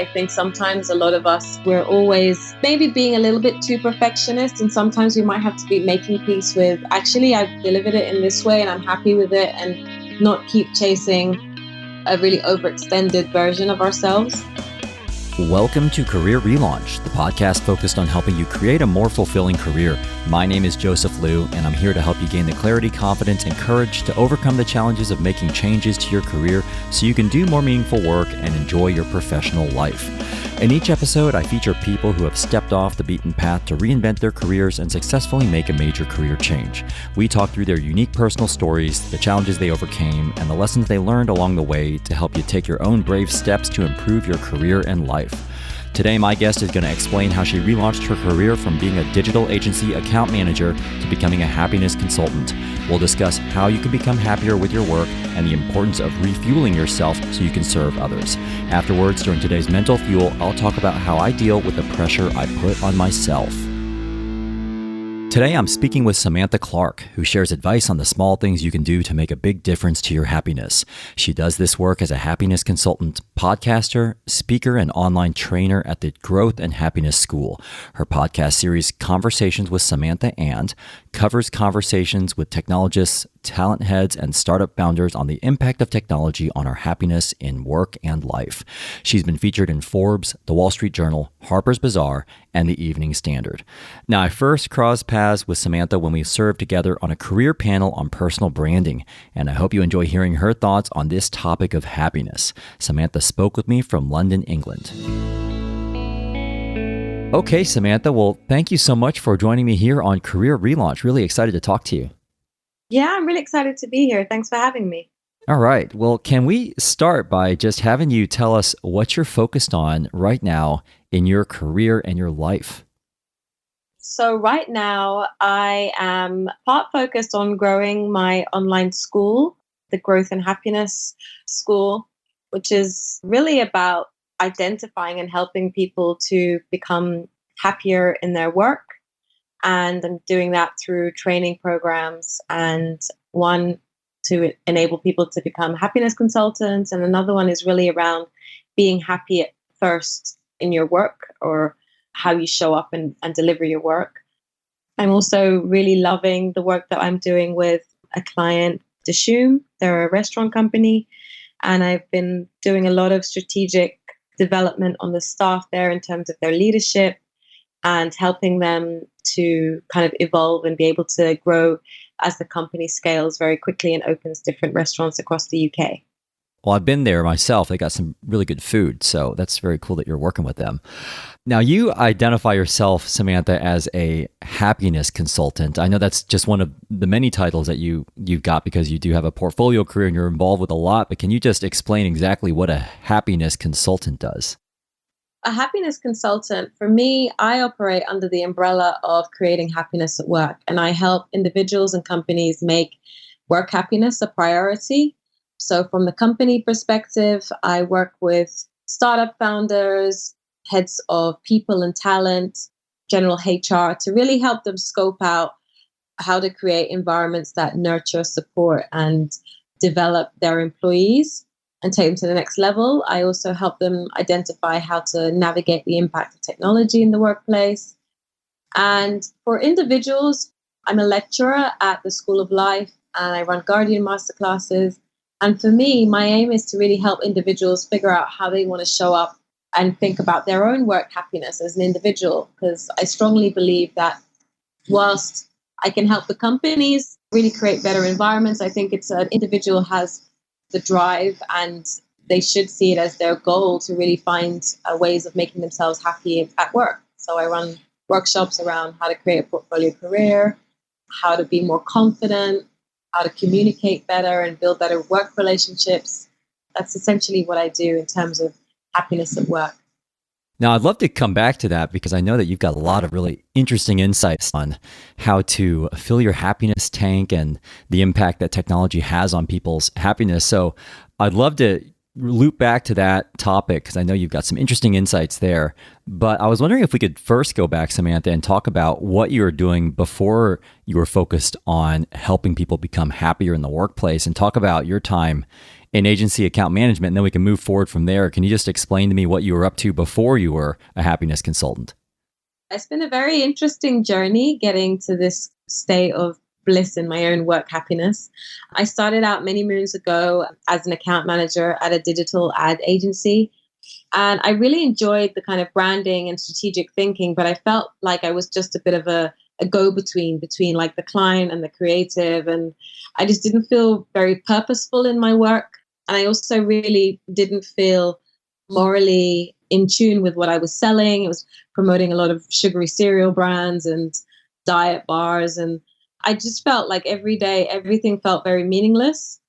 I think sometimes a lot of us, we're always maybe being a little bit too perfectionist, and sometimes we might have to be making peace with, actually, I've delivered it in this way and I'm happy with it, and not keep chasing a really overextended version of ourselves. Welcome to Career Relaunch, the podcast focused on helping you create a more fulfilling career. My name is Joseph Liu, and I'm here to help you gain the clarity, confidence, and courage to overcome the challenges of making changes to your career so you can do more meaningful work and enjoy your professional life. In each episode, I feature people who have stepped off the beaten path to reinvent their careers and successfully make a major career change. We talk through their unique personal stories, the challenges they overcame, and the lessons they learned along the way to help you take your own brave steps to improve your career and life. Today, my guest is going to explain how she relaunched her career from being a digital agency account manager to becoming a happiness consultant. We'll discuss how you can become happier with your work and the importance of refueling yourself so you can serve others. Afterwards, during today's Mental Fuel, I'll talk about how I deal with the pressure I put on myself. Today, I'm speaking with Samantha Clarke, who shares advice on the small things you can do to make a big difference to your happiness. She does this work as a happiness consultant, podcaster, speaker, and online trainer at the Growth and Happiness School. Her podcast series, Conversations with Samantha and covers conversations with technologists, talent heads, and startup founders on the impact of technology on our happiness in work and life. She's been featured in Forbes, The Wall Street Journal, Harper's Bazaar, and The Evening Standard. Now, I first crossed paths with Samantha when we served together on a career panel on personal branding, and I hope you enjoy hearing her thoughts on this topic of happiness. Samantha spoke with me from London, England. Okay, Samantha, well, thank you so much for joining me here on Career Relaunch. Really excited to talk to you. Yeah, I'm really excited to be here. Thanks for having me. All right. Well, can we start by just having you tell us what you're focused on right now in your career and your life? So right now, I am part focused on growing my online school, the Growth and Happiness School, which is really about identifying and helping people to become happier in their work. And I'm doing that through training programs, and one to enable people to become happiness consultants. And another one is really around being happy at first in your work, or how you show up and deliver your work. I'm also really loving the work that I'm doing with a client, Dishoom. They're a restaurant company, and I've been doing a lot of strategic development on the staff there in terms of their leadership and helping them to kind of evolve and be able to grow as the company scales very quickly and opens different restaurants across the UK. Well, I've been there myself. They got some really good food, so that's very cool that you're working with them. Now, you identify yourself, Samantha, as a happiness consultant. I know that's just one of the many titles that you've got because you do have a portfolio career and you're involved with a lot, but can you just explain exactly what a happiness consultant does? A happiness consultant, for me, I operate under the umbrella of creating happiness at work, and I help individuals and companies make work happiness a priority. So from the company perspective, I work with startup founders, heads of people and talent, general HR, to really help them scope out how to create environments that nurture, support, and develop their employees and take them to the next level. I also help them identify how to navigate the impact of technology in the workplace. And for individuals, I'm a lecturer at the School of Life, and I run Guardian masterclasses. And for me, my aim is to really help individuals figure out how they want to show up and think about their own work happiness as an individual, because I strongly believe that whilst I can help the companies really create better environments, I think it's an individual has the drive, and they should see it as their goal to really find ways of making themselves happy at work. So I run workshops around how to create a portfolio career, how to be more confident, how to communicate better and build better work relationships. That's essentially what I do in terms of happiness at work. Now, I'd love to come back to that because I know that you've got a lot of really interesting insights on how to fill your happiness tank and the impact that technology has on people's happiness. So I'd love to loop back to that topic because I know you've got some interesting insights there. But I was wondering if we could first go back, Samantha, and talk about what you were doing before you were focused on helping people become happier in the workplace, and talk about your time in agency account management, and then we can move forward from there. Can you just explain to me what you were up to before you were a happiness consultant? It's been a very interesting journey getting to this state of bliss in my own work happiness. I started out many moons ago as an account manager at a digital ad agency. And I really enjoyed the kind of branding and strategic thinking, but I felt like I was just a bit of a go-between between like the client and the creative. And I just didn't feel very purposeful in my work. And I also really didn't feel morally in tune with what I was selling. It was promoting a lot of sugary cereal brands and diet bars. And I just felt like every day, everything felt very meaningless.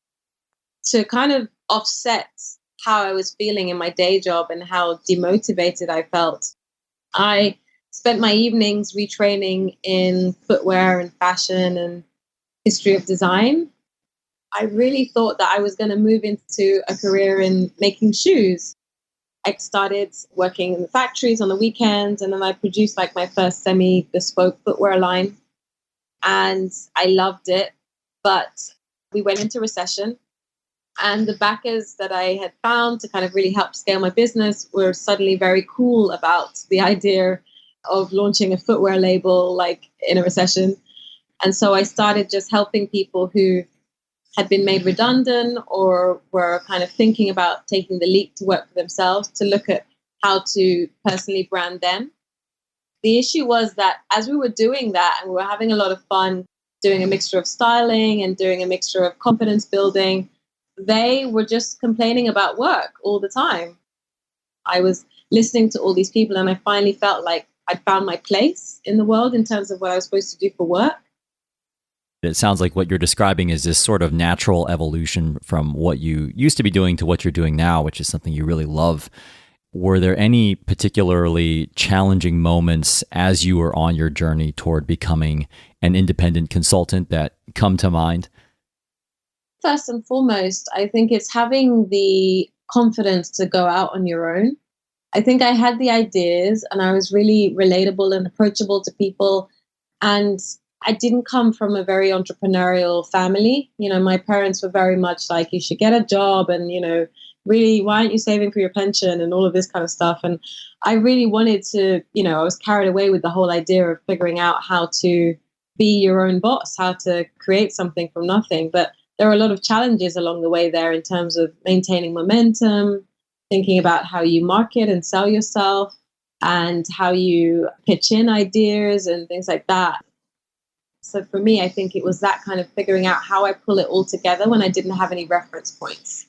To kind of offset how I was feeling in my day job and how demotivated I felt, I spent my evenings retraining in footwear and fashion and history of design. I really thought that I was going to move into a career in making shoes. I started working in the factories on the weekends, and then I produced like my first semi-bespoke footwear line, and I loved it. But we went into recession, and the backers that I had found to kind of really help scale my business were suddenly very cool about the idea of launching a footwear label like in a recession. And so I started just helping people who had been made redundant or were kind of thinking about taking the leap to work for themselves to look at how to personally brand them. The issue was that as we were doing that and we were having a lot of fun doing a mixture of styling and doing a mixture of confidence building, they were just complaining about work all the time. I was listening to all these people and I finally felt like I'd found my place in the world in terms of what I was supposed to do for work. It sounds like what you're describing is this sort of natural evolution from what you used to be doing to what you're doing now, which is something you really love. Were there any particularly challenging moments as you were on your journey toward becoming an independent consultant that come to mind? First and foremost, I think it's having the confidence to go out on your own. I think I had the ideas and I was really relatable and approachable to people. And I didn't come from a very entrepreneurial family. You know, my parents were very much like, you should get a job and, you know, really, why aren't you saving for your pension and all of this kind of stuff. And I really wanted to, you know, I was carried away with the whole idea of figuring out how to be your own boss, how to create something from nothing. But there are a lot of challenges along the way there in terms of maintaining momentum, thinking about how you market and sell yourself and how you pitch in ideas and things like that. So for me, I think it was that kind of figuring out how I pull it all together when I didn't have any reference points.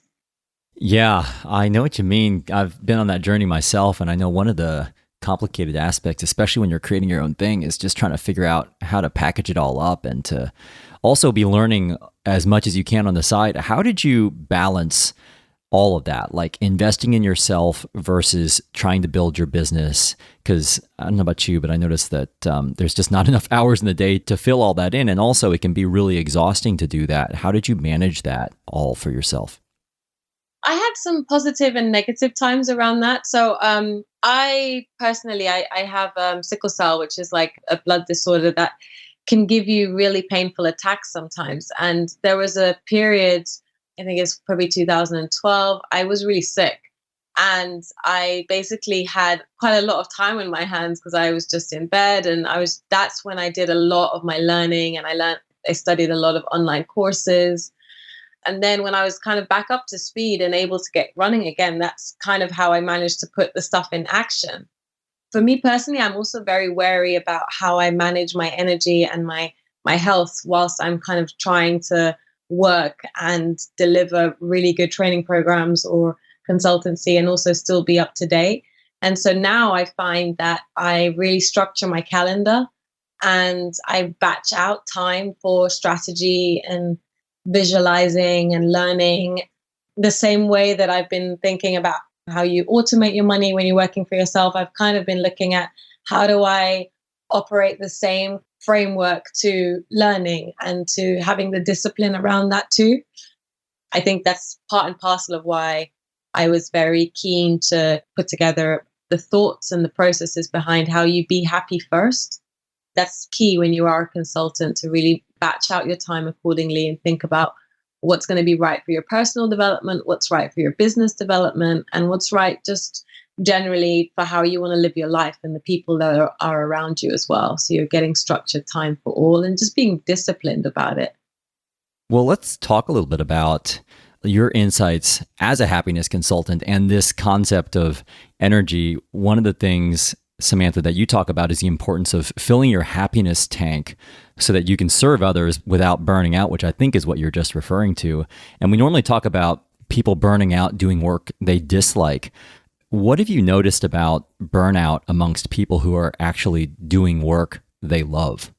Yeah, I know what you mean. I've been on that journey myself, and I know one of the complicated aspects, especially when you're creating your own thing, is just trying to figure out how to package it all up and to also be learning as much as you can on the side. How did you balance all of that, like investing in yourself versus trying to build your business? Because I don't know about you, but I noticed that there's just not enough hours in the day to fill all that in. And also it can be really exhausting to do that. How did you manage that all for yourself? I had some positive and negative times around that. So I personally, I have sickle cell, which is like a blood disorder that can give you really painful attacks sometimes. And there was a period, I think it's probably 2012, I was really sick. And I basically had quite a lot of time in my hands because I was just in bed. And that's when I did a lot of my learning and I studied a lot of online courses. And then when I was kind of back up to speed and able to get running again, that's kind of how I managed to put the stuff in action. For me personally, I'm also very wary about how I manage my energy and my health whilst I'm kind of trying to work and deliver really good training programs or consultancy and also still be up to date. And so now I find that I really structure my calendar and I batch out time for strategy and visualizing and learning the same way that I've been thinking about how you automate your money when you're working for yourself. I've kind of been looking at how do I operate the same framework to learning and to having the discipline around that too. I think that's part and parcel of why I was very keen to put together the thoughts and the processes behind how you be happy first. That's key when you are a consultant, to really batch out your time accordingly and think about what's going to be right for your personal development, what's right for your business development, and what's right just generally for how you want to live your life and the people that are around you as well. So you're getting structured time for all and just being disciplined about it. Well, let's talk a little bit about your insights as a happiness consultant and this concept of energy. One of the things, Samantha, that you talk about is the importance of filling your happiness tank so that you can serve others without burning out, which I think is what you're just referring to. And we normally talk about people burning out doing work they dislike. What have you noticed about burnout amongst people who are actually doing work they love?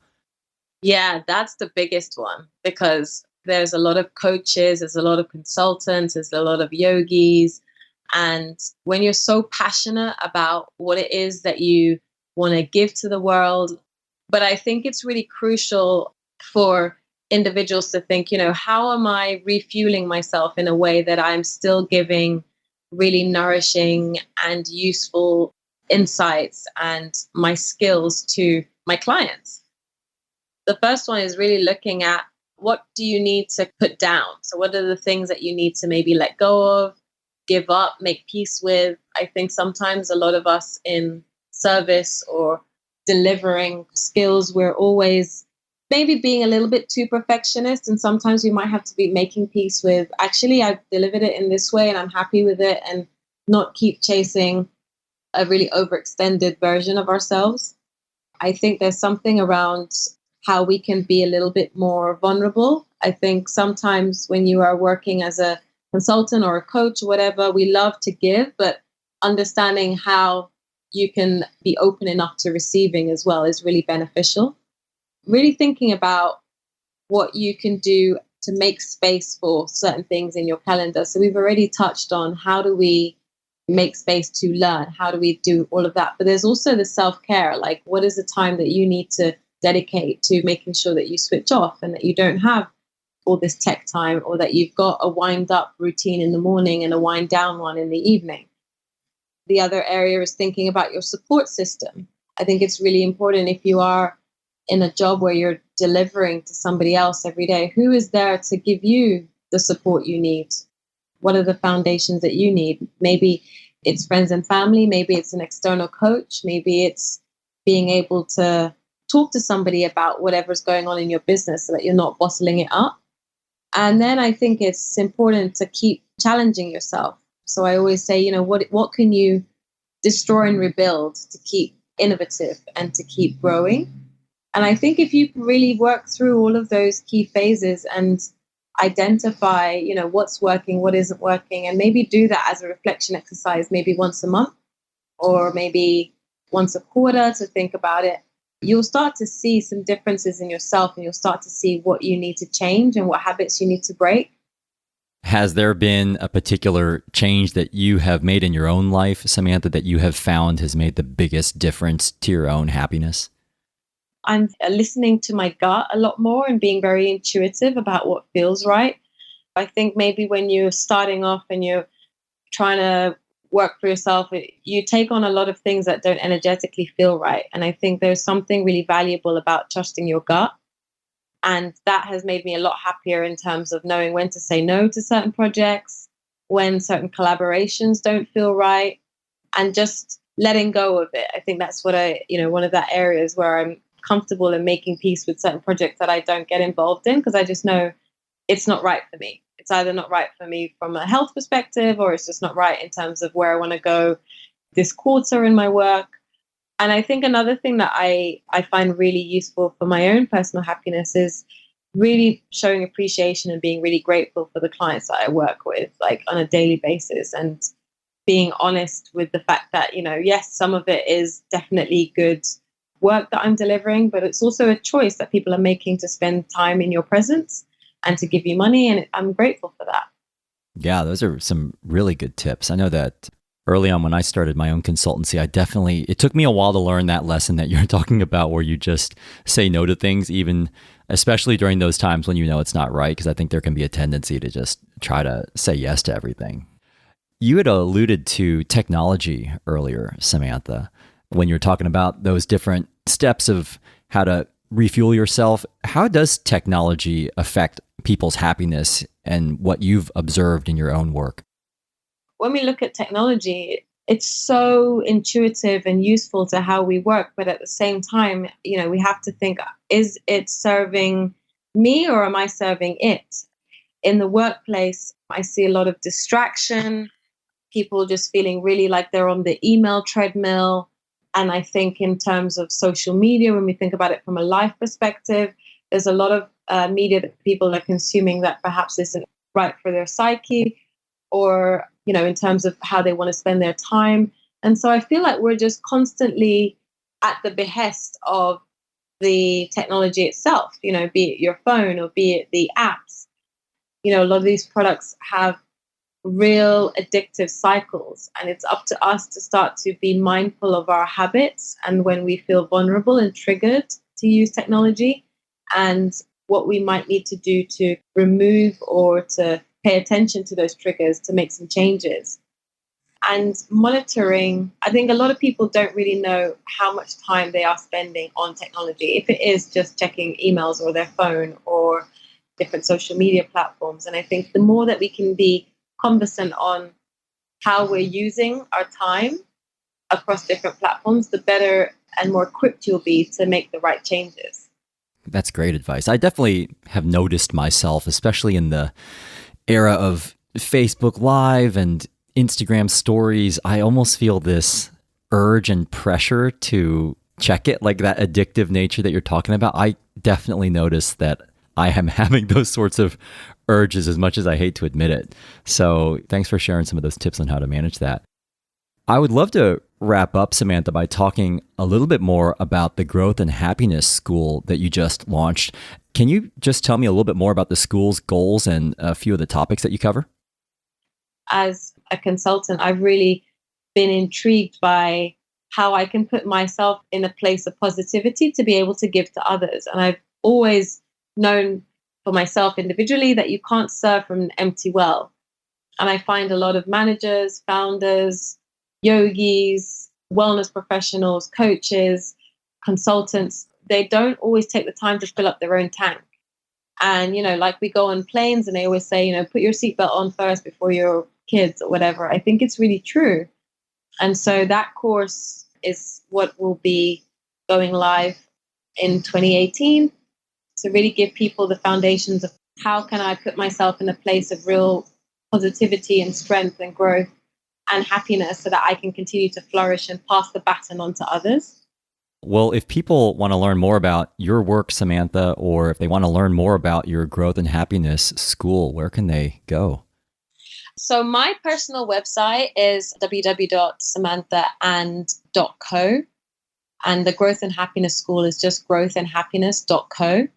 Yeah, that's the biggest one because there's a lot of coaches, there's a lot of consultants, there's a lot of yogis. And when you're so passionate about what it is that you want to give to the world, but I think it's really crucial for individuals to think, how am I refueling myself in a way that I'm still giving really nourishing and useful insights and my skills to my clients? The first one is really looking at what do you need to put down? So what are the things that you need to maybe let go of, give up, make peace with? I think sometimes a lot of us in service or delivering skills, we're always maybe being a little bit too perfectionist. And sometimes we might have to be making peace with, actually, I've delivered it in this way and I'm happy with it, and not keep chasing a really overextended version of ourselves. I think there's something around how we can be a little bit more vulnerable. I think sometimes when you are working as a consultant or a coach or whatever, we love to give, but understanding how you can be open enough to receiving as well is really beneficial. Really thinking about what you can do to make space for certain things in your calendar. So we've already touched on how do we make space to learn? How do we do all of that? But there's also the self-care, like what is the time that you need to dedicate to making sure that you switch off and that you don't have all this tech time, or that you've got a wind up routine in the morning and a wind down one in the evening. The other area is thinking about your support system. I think it's really important if you are in a job where you're delivering to somebody else every day, who is there to give you the support you need? What are the foundations that you need? Maybe it's friends and family, maybe it's an external coach, maybe it's being able to talk to somebody about whatever's going on in your business so that you're not bottling it up. And then I think it's important to keep challenging yourself. So I always say, what can you destroy and rebuild to keep innovative and to keep growing? And I think if you really work through all of those key phases and identify, what's working, what isn't working, and maybe do that as a reflection exercise, maybe once a month or maybe once a quarter to think about it, you'll start to see some differences in yourself, and you'll start to see what you need to change and what habits you need to break. Has there been a particular change that you have made in your own life, Samantha, that you have found has made the biggest difference to your own happiness? I'm listening to my gut a lot more and being very intuitive about what feels right. I think maybe when you're starting off and you're trying to work for yourself, you take on a lot of things that don't energetically feel right. And I think there's something really valuable about trusting your gut. And that has made me a lot happier in terms of knowing when to say no to certain projects, when certain collaborations don't feel right, and just letting go of it. I think that's what one of that areas where I'm comfortable in making peace with certain projects that I don't get involved in, because I just know it's not right for me. It's either not right for me from a health perspective, or it's just not right in terms of where I want to go this quarter in my work. And I think another thing that I find really useful for my own personal happiness is really showing appreciation and being really grateful for the clients that I work with, like on a daily basis, and being honest with the fact that, yes, some of it is definitely good work that I'm delivering, but it's also a choice that people are making to spend time in your presence and to give you money. And I'm grateful for that. Yeah, those are some really good tips. I know that early on when I started my own consultancy, it took me a while to learn that lesson that you're talking about, where you just say no to things, even especially during those times when it's not right, because I think there can be a tendency to just try to say yes to everything. You had alluded to technology earlier, Samantha, when you're talking about those different steps of how to refuel yourself. How does technology affect people's happiness and what you've observed in your own work? When we look at technology, it's so intuitive and useful to how we work. But at the same time, we have to think, is it serving me or am I serving it? In the workplace, I see a lot of distraction, people just feeling really like they're on the email treadmill. And I think in terms of social media, when we think about it from a life perspective, there's a lot of media that people are consuming that perhaps isn't right for their psyche, or, in terms of how they want to spend their time. And so I feel like we're just constantly at the behest of the technology itself, be it your phone or be it the apps. A lot of these products have real addictive cycles, and it's up to us to start to be mindful of our habits and when we feel vulnerable and triggered to use technology, and what we might need to do to remove or to pay attention to those triggers to make some changes. And monitoring, I think a lot of people don't really know how much time they are spending on technology, if it is just checking emails or their phone or different social media platforms. And I think the more that we can be conversant on how we're using our time across different platforms, the better and more equipped you'll be to make the right changes. That's great advice. I definitely have noticed myself, especially in the era of Facebook Live and Instagram stories, I almost feel this urge and pressure to check it, like that addictive nature that you're talking about. I definitely notice that I am having those sorts of urges, as much as I hate to admit it. So thanks for sharing some of those tips on how to manage that. I would love to wrap up, Samantha, by talking a little bit more about the Growth and Happiness School that you just launched. Can you just tell me a little bit more about the school's goals and a few of the topics that you cover? As a consultant, I've really been intrigued by how I can put myself in a place of positivity to be able to give to others. And I've always known for myself individually that you can't serve from an empty well. And I find a lot of managers, founders, yogis, wellness professionals, coaches, consultants, they don't always take the time to fill up their own tank. And, like we go on planes and they always say, put your seatbelt on first before your kids or whatever. I think it's really true. And so that course is what will be going live in 2018 to really give people the foundations of how can I put myself in a place of real positivity and strength and growth and happiness so that I can continue to flourish and pass the baton on to others. Well, if people want to learn more about your work, Samantha, or if they want to learn more about your Growth and Happiness School, where can they go? So my personal website is www.samanthaand.co, and the Growth and Happiness School is just growthandhappiness.co.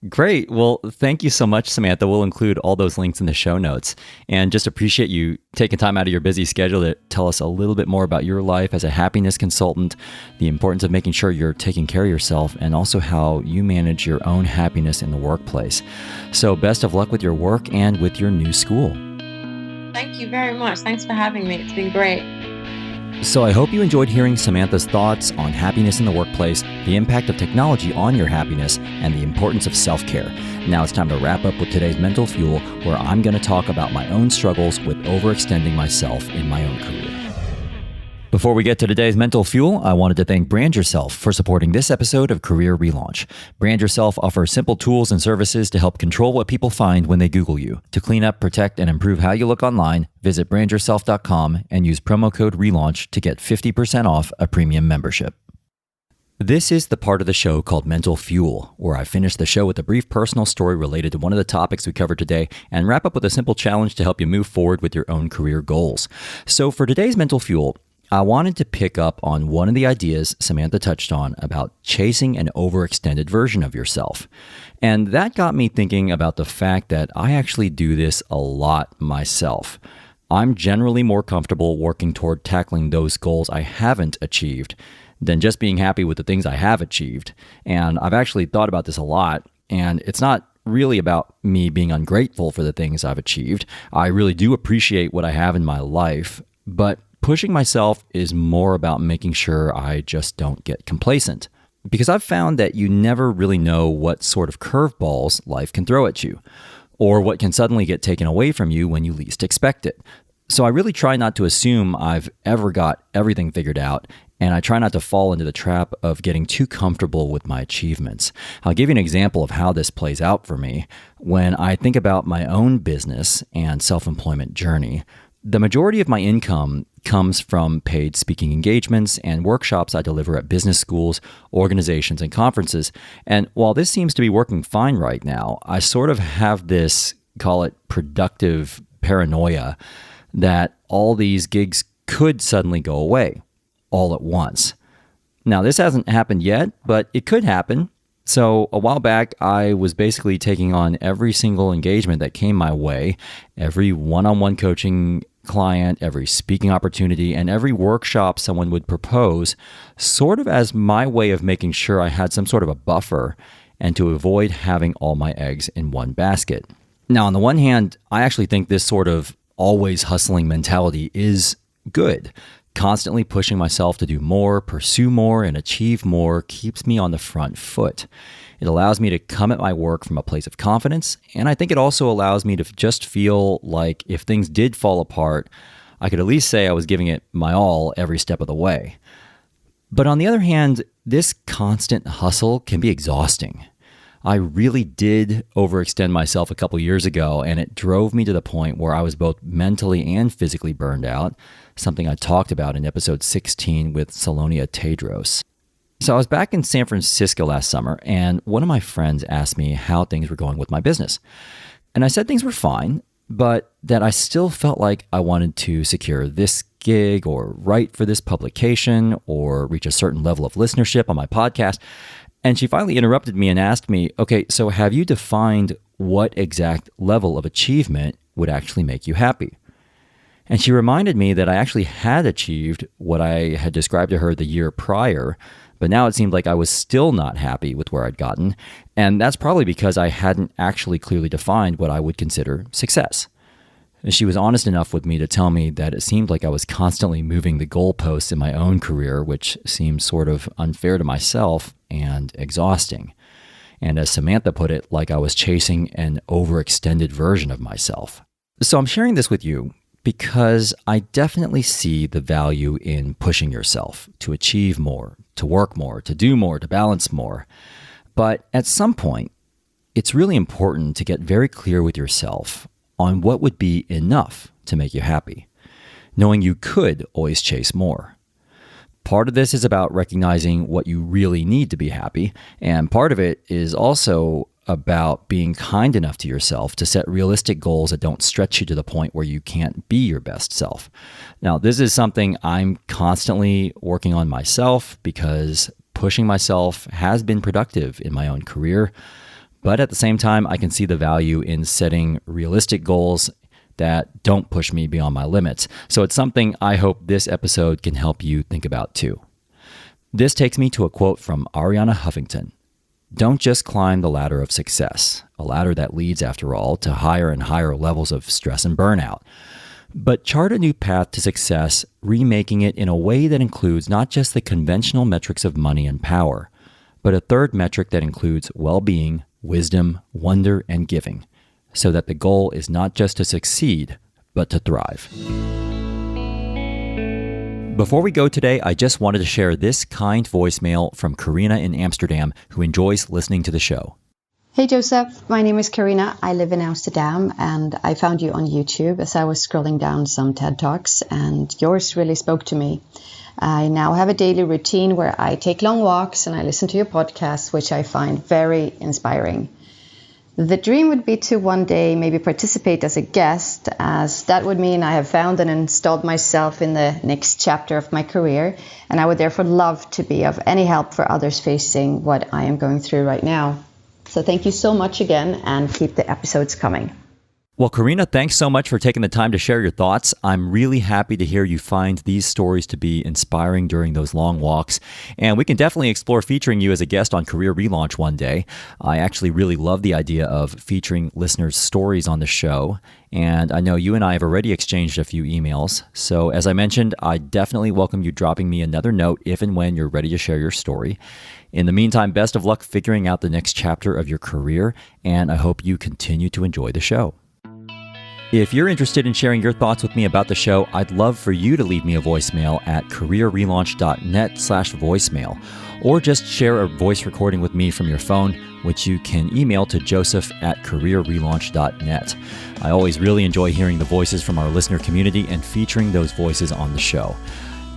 Great. Well, thank you so much, Samantha. We'll include all those links in the show notes, and just appreciate you taking time out of your busy schedule to tell us a little bit more about your life as a happiness consultant, the importance of making sure you're taking care of yourself, and also how you manage your own happiness in the workplace. So best of luck with your work and with your new school. Thank you very much. Thanks for having me. It's been great. So I hope you enjoyed hearing Samantha's thoughts on happiness in the workplace, the impact of technology on your happiness, and the importance of self-care. Now it's time to wrap up with today's Mental Fuel, where I'm going to talk about my own struggles with overextending myself in my own career. Before we get to today's Mental Fuel, I wanted to thank Brand Yourself for supporting this episode of Career Relaunch. Brand Yourself offers simple tools and services to help control what people find when they Google you. To clean up, protect, and improve how you look online, visit brandyourself.com and use promo code RELAUNCH to get 50% off a premium membership. This is the part of the show called Mental Fuel, where I finish the show with a brief personal story related to one of the topics we covered today and wrap up with a simple challenge to help you move forward with your own career goals. So for today's Mental Fuel, I wanted to pick up on one of the ideas Samantha touched on about chasing an overextended version of yourself. And that got me thinking about the fact that I actually do this a lot myself. I'm generally more comfortable working toward tackling those goals I haven't achieved than just being happy with the things I have achieved. And I've actually thought about this a lot, and it's not really about me being ungrateful for the things I've achieved. I really do appreciate what I have in my life, but pushing myself is more about making sure I just don't get complacent. Because I've found that you never really know what sort of curveballs life can throw at you. or what can suddenly get taken away from you when you least expect it. So I really try not to assume I've ever got everything figured out, and I try not to fall into the trap of getting too comfortable with my achievements. I'll give you an example of how this plays out for me. When I think about my own business and self-employment journey, the majority of my income comes from paid speaking engagements and workshops I deliver at business schools, organizations, and conferences. And while this seems to be working fine right now, I sort of have this, call it productive paranoia, that all these gigs could suddenly go away all at once. Now, this hasn't happened yet, but it could happen. So a while back, I was basically taking on every single engagement that came my way, every one-on-one coaching client, every speaking opportunity, and every workshop someone would propose, sort of as my way of making sure I had some sort of a buffer and to avoid having all my eggs in one basket. Now, on the one hand, I actually think this sort of always hustling mentality is good. Constantly pushing myself to do more, pursue more, and achieve more keeps me on the front foot. It allows me to come at my work from a place of confidence, and I think it also allows me to just feel like if things did fall apart, I could at least say I was giving it my all every step of the way. But on the other hand, this constant hustle can be exhausting. I really did overextend myself a couple years ago, and it drove me to the point where I was both mentally and physically burned out, something I talked about in episode 16 with Salonia Tedros. So I was back in San Francisco last summer, and one of my friends asked me how things were going with my business. And I said things were fine, but that I still felt like I wanted to secure this gig or write for this publication or reach a certain level of listenership on my podcast. And she finally interrupted me and asked me, okay, so have you defined what exact level of achievement would actually make you happy? And she reminded me that I actually had achieved what I had described to her the year prior, but now it seemed like I was still not happy with where I'd gotten. And that's probably because I hadn't actually clearly defined what I would consider success. And she was honest enough with me to tell me that it seemed like I was constantly moving the goalposts in my own career, which seemed sort of unfair to myself and exhausting. And as Samantha put it, like I was chasing an overextended version of myself. So I'm sharing this with you because I definitely see the value in pushing yourself to achieve more, to work more, to do more, to balance more. But at some point, it's really important to get very clear with yourself on what would be enough to make you happy, knowing you could always chase more. Part of this is about recognizing what you really need to be happy, and part of it is also about being kind enough to yourself to set realistic goals that don't stretch you to the point where you can't be your best self. Now, this is something I'm constantly working on myself because pushing myself has been productive in my own career. But at the same time, I can see the value in setting realistic goals that don't push me beyond my limits. So it's something I hope this episode can help you think about too. This takes me to a quote from Arianna Huffington. Don't just climb the ladder of success, a ladder that leads, after all, to higher and higher levels of stress and burnout, but chart a new path to success, remaking it in a way that includes not just the conventional metrics of money and power, but a third metric that includes well-being, wisdom, wonder, and giving, so that the goal is not just to succeed, but to thrive. Before we go today, I just wanted to share this kind voicemail from Karina in Amsterdam, who enjoys listening to the show. Hey Joseph, my name is Karina. I live in Amsterdam, and I found you on YouTube as I was scrolling down some TED Talks, and yours really spoke to me. I now have a daily routine where I take long walks and I listen to your podcast, which I find very inspiring. The dream would be to one day maybe participate as a guest, as that would mean I have found and installed myself in the next chapter of my career, and I would therefore love to be of any help for others facing what I am going through right now. So thank you so much again, and keep the episodes coming. Well, Karina, thanks so much for taking the time to share your thoughts. I'm really happy to hear you find these stories to be inspiring during those long walks. And we can definitely explore featuring you as a guest on Career Relaunch one day. I actually really love the idea of featuring listeners' stories on the show. And I know you and I have already exchanged a few emails. So as I mentioned, I definitely welcome you dropping me another note if and when you're ready to share your story. In the meantime, best of luck figuring out the next chapter of your career. And I hope you continue to enjoy the show. If you're interested in sharing your thoughts with me about the show, I'd love for you to leave me a voicemail at careerrelaunch.net/voicemail, or just share a voice recording with me from your phone, which you can email to joseph@careerrelaunch.net. I always really enjoy hearing the voices from our listener community and featuring those voices on the show.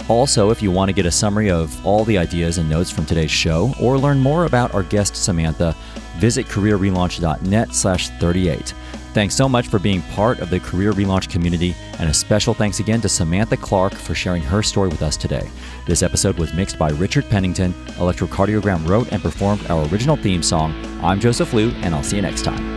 Also, if you want to get a summary of all the ideas and notes from today's show, or learn more about our guest Samantha, visit careerrelaunch.net/38. Thanks so much for being part of the Career Relaunch community, and a special thanks again to Samantha Clarke for sharing her story with us today. This episode was mixed by Richard Pennington. Electrocardiogram wrote and performed our original theme song. I'm Joseph Liu, and I'll see you next time.